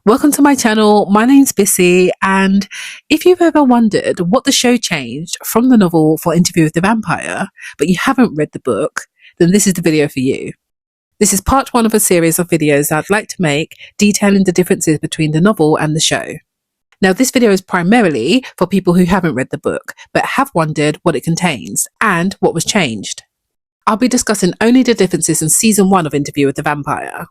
Welcome to my channel. My name's Bissy, and if you've ever wondered what the show changed from the novel for Interview with the Vampire, but you haven't read the book, then this is the video for you. This is part one of a series of videos I'd like to make detailing the differences between the novel and the show. Now, this video is primarily for people who haven't read the book, but have wondered what it contains and what was changed. I'll be discussing only the differences in season 1 of Interview with the Vampire,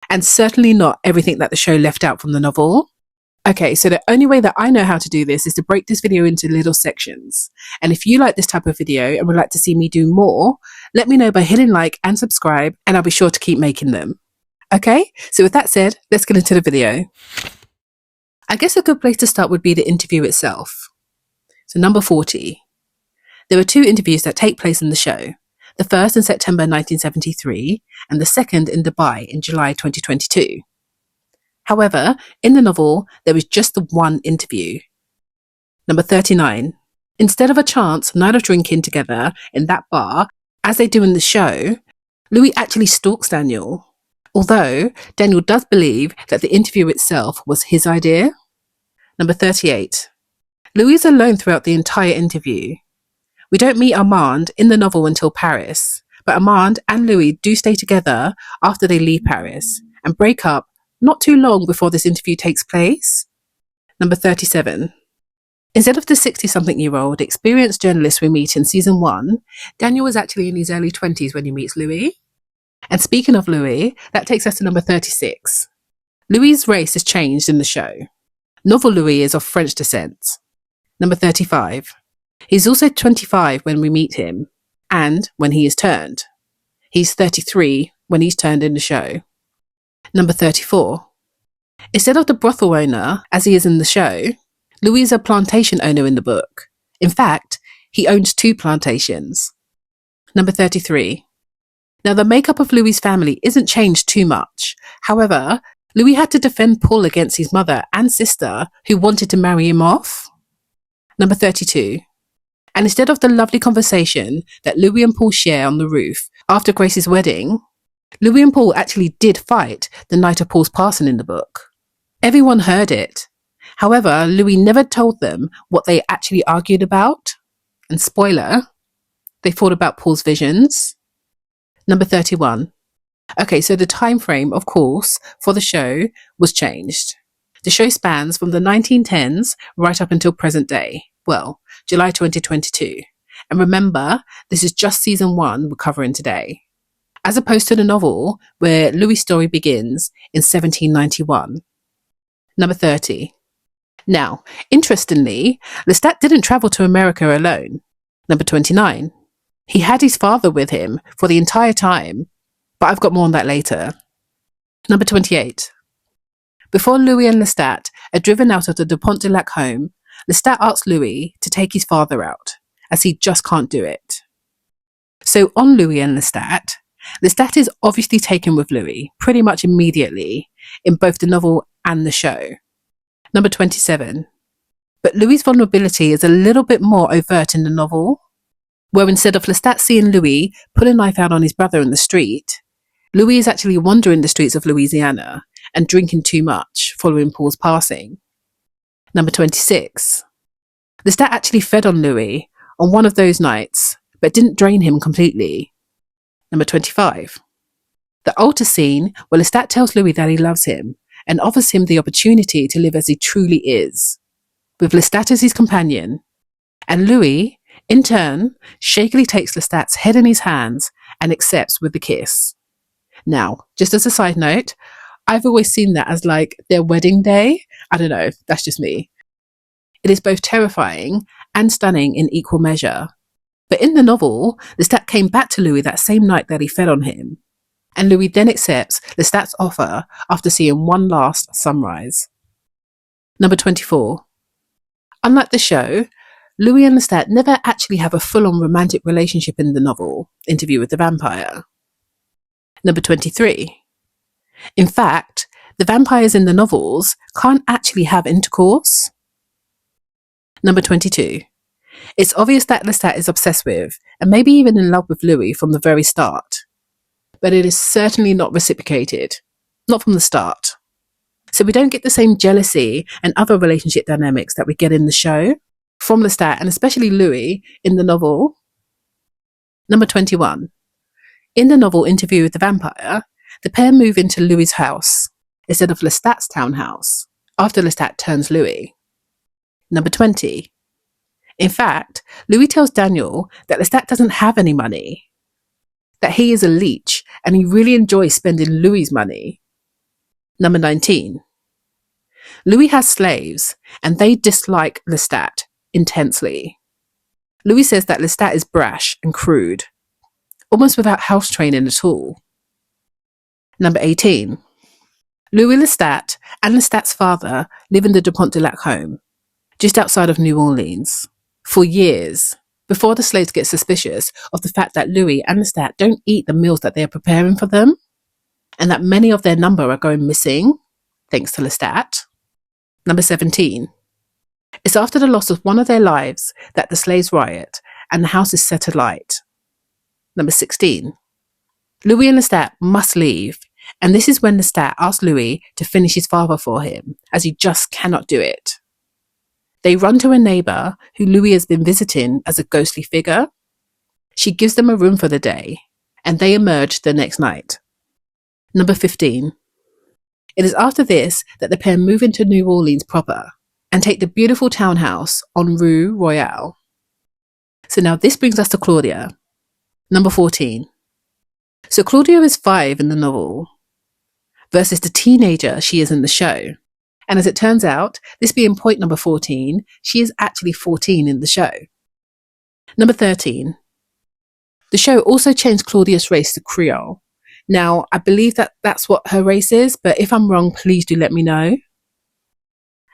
and certainly not everything that the show left out from the novel. Okay, so the only way that I know how to do this is to break this video into little sections. And if you like this type of video and would like to see me do more, let me know by hitting like and subscribe, and I'll be sure to keep making them. Okay, so with that said, let's get into the video. I guess a good place to start would be the interview itself. So number 40. There are 2 interviews that take place in the show. The first in September 1973 and the second in Dubai in July 2022. However, in the novel, there was just the one interview. Number 39. Instead of a chance night of drinking together in that bar, as they do in the show, Louis actually stalks Daniel, although Daniel does believe that the interview itself was his idea. Number 38. Louis is alone throughout the entire interview. We don't meet Armand in the novel until Paris, but Armand and Louis do stay together after they leave Paris and break up not too long before this interview takes place. Number 37. Instead of the 60-something-year-old experienced journalist we meet in season 1, Daniel was actually in his early 20s when he meets Louis. And speaking of Louis, that takes us to number 36. Louis's race is changed in the show. Novel Louis is of French descent. Number 35. He's also 25 when we meet him, and when he is turned. He's 33 when he's turned in the show. Number 34. Instead of the brothel owner, as he is in the show, Louis is a plantation owner in the book. In fact, he owns 2 plantations. Number 33. Now, the makeup of Louis's family isn't changed too much. However, Louis had to defend Paul against his mother and sister, who wanted to marry him off. Number 32. And instead of the lovely conversation that Louis and Paul share on the roof after Grace's wedding, Louis and Paul actually did fight the night of Paul's passing in the book. Everyone heard it. However, Louis never told them what they actually argued about. And spoiler, they fought about Paul's visions. Number 31. Okay, so the time frame, of course, for the show was changed. The show spans from the 1910s right up until present day. Well, July 2022. And remember, this is just season 1 we're covering today. As opposed to the novel, where Louis' story begins in 1791. Number 30. Now, interestingly, Lestat didn't travel to America alone. Number 29. He had his father with him for the entire time, but I've got more on that later. Number 28. Before Louis and Lestat are driven out of the Dupont de Lac home, Lestat asks Louis to take his father out, as he just can't do it. So on Louis and Lestat, Lestat is obviously taken with Louis pretty much immediately in both the novel and the show. Number 27. But Louis' vulnerability is a little bit more overt in the novel, where instead of Lestat seeing Louis pull a knife out on his brother in the street, Louis is actually wandering the streets of Louisiana and drinking too much following Paul's passing. Number 26. Lestat actually fed on Louis on one of those nights, but didn't drain him completely. Number 25. The altar scene where Lestat tells Louis that he loves him and offers him the opportunity to live as he truly is, with Lestat as his companion, and Louis, in turn, shakily takes Lestat's head in his hands and accepts with a kiss. Now, just as a side note, I've always seen that as like their wedding day. I don't know, that's just me. It is both terrifying and stunning in equal measure. But in the novel, Lestat came back to Louis that same night that he fed on him, and Louis then accepts Lestat's offer after seeing one last sunrise. Number 24. Unlike the show, Louis and Lestat never actually have a full-on romantic relationship in the novel, Interview with the Vampire. Number 23. In fact, the vampires in the novels can't actually have intercourse. Number 22. It's obvious that Lestat is obsessed with, and maybe even in love with Louis from the very start. But it is certainly not reciprocated. Not from the start. So we don't get the same jealousy and other relationship dynamics that we get in the show from Lestat and especially Louis in the novel. Number 21. In the novel Interview with the Vampire, the pair move into Louis's house instead of Lestat's townhouse after Lestat turns Louis. Number 20. In fact, Louis tells Daniel that Lestat doesn't have any money, that he is a leech and he really enjoys spending Louis's money. Number 19. Louis has slaves and they dislike Lestat intensely. Louis says that Lestat is brash and crude, almost without house training at all. Number 18. Louis Lestat and Lestat's father live in the Dupont de Lac home, just outside of New Orleans, for years, before the slaves get suspicious of the fact that Louis and Lestat don't eat the meals that they are preparing for them, and that many of their number are going missing, thanks to Lestat. Number 17. It's after the loss of one of their lives that the slaves riot and the house is set alight. Number 16. Louis and Lestat must leave, and this is when Lestat asks Louis to finish his father for him, as he just cannot do it. They run to a neighbour who Louis has been visiting as a ghostly figure. She gives them a room for the day, and they emerge the next night. Number 15. It is after this that the pair move into New Orleans proper and take the beautiful townhouse on Rue Royale. So now this brings us to Claudia. Number 14. So Claudia is 5 in the novel versus the teenager she is in the show. And as it turns out, this being point number 14, she is actually 14 in the show. Number 13. The show also changed Claudia's race to Creole. Now, I believe that that's what her race is, but if I'm wrong, please do let me know.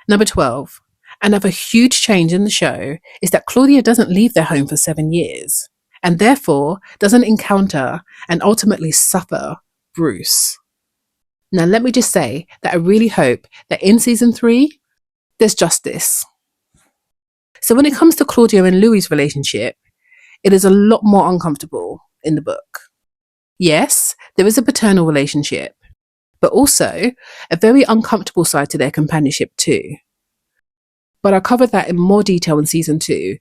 Number 12. Another huge change in the show is that Claudia doesn't leave their home for 7 years, and therefore doesn't encounter and ultimately suffer Bruce. Now, let me just say that I really hope that in season 3, there's justice. So when it comes to Claudia and Louis' relationship, it is a lot more uncomfortable in the book. Yes, there is a paternal relationship, but also a very uncomfortable side to their companionship too. But I'll cover that in more detail in season 2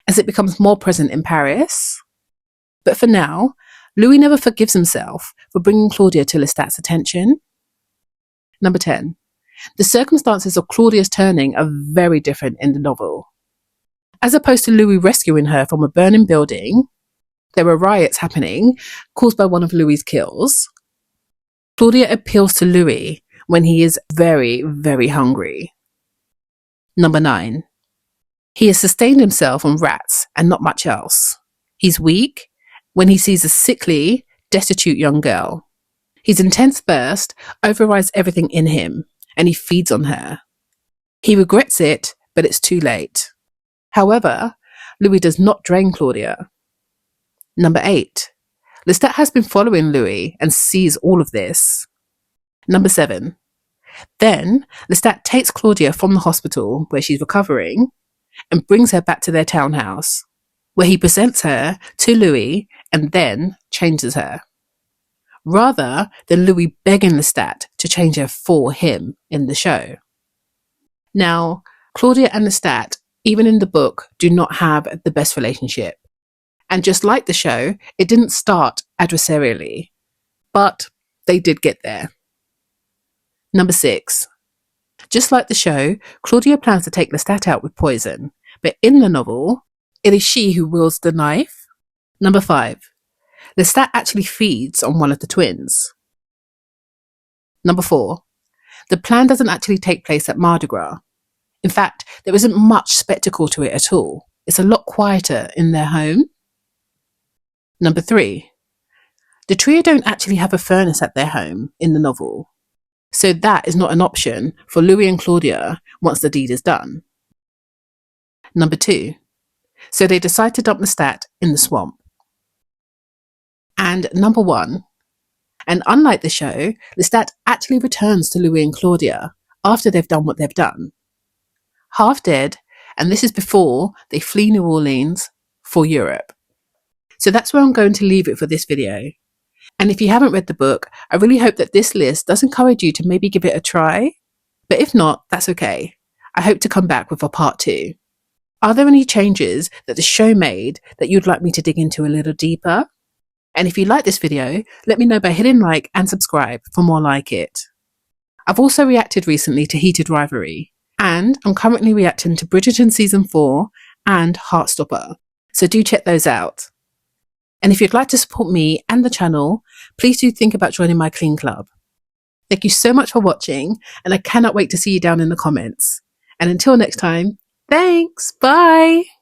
as it becomes more present in Paris. But for now, Louis never forgives himself for bringing Claudia to Lestat's attention. Number 10. The circumstances of Claudia's turning are very different in the novel. As opposed to Louis rescuing her from a burning building, there were riots happening caused by one of Louis' kills. Claudia appeals to Louis when he is very, very hungry. Number 9. He has sustained himself on rats and not much else. He's weak when he sees a sickly, destitute young girl. His intense thirst overrides everything in him, and he feeds on her. He regrets it, but it's too late. However, Louis does not drain Claudia. Number 8. Lestat has been following Louis and sees all of this. Number 7. Then, Lestat takes Claudia from the hospital where she's recovering and brings her back to their townhouse, where he presents her to Louis and then changes her, rather than Louis begging Lestat to change her for him in the show. Now, Claudia and Lestat, even in the book, do not have the best relationship. And just like the show, it didn't start adversarially, but they did get there. Number 6. Just like the show, Claudia plans to take Lestat out with poison, but in the novel, it is she who wields the knife. Number 5. Lestat actually feeds on one of the twins. Number 4. The plan doesn't actually take place at Mardi Gras. In fact, there isn't much spectacle to it at all. It's a lot quieter in their home. Number 3. The trio don't actually have a furnace at their home in the novel, so that is not an option for Louis and Claudia once the deed is done. Number 2. So they decide to dump Lestat in the swamp. And number 1. And unlike the show, Lestat actually returns to Louis and Claudia after they've done what they've done. Half dead, and this is before they flee New Orleans for Europe. So that's where I'm going to leave it for this video. And if you haven't read the book, I really hope that this list does encourage you to maybe give it a try. But if not, that's okay. I hope to come back with a part 2. Are there any changes that the show made that you'd like me to dig into a little deeper? And if you like this video, let me know by hitting like and subscribe for more like it. I've also reacted recently to Heated Rivalry, and I'm currently reacting to Bridgerton Season 4 and Heartstopper, so do check those out. And if you'd like to support me and the channel, please do think about joining my Clean Club. Thank you so much for watching, and I cannot wait to see you down in the comments. And until next time, thanks, bye!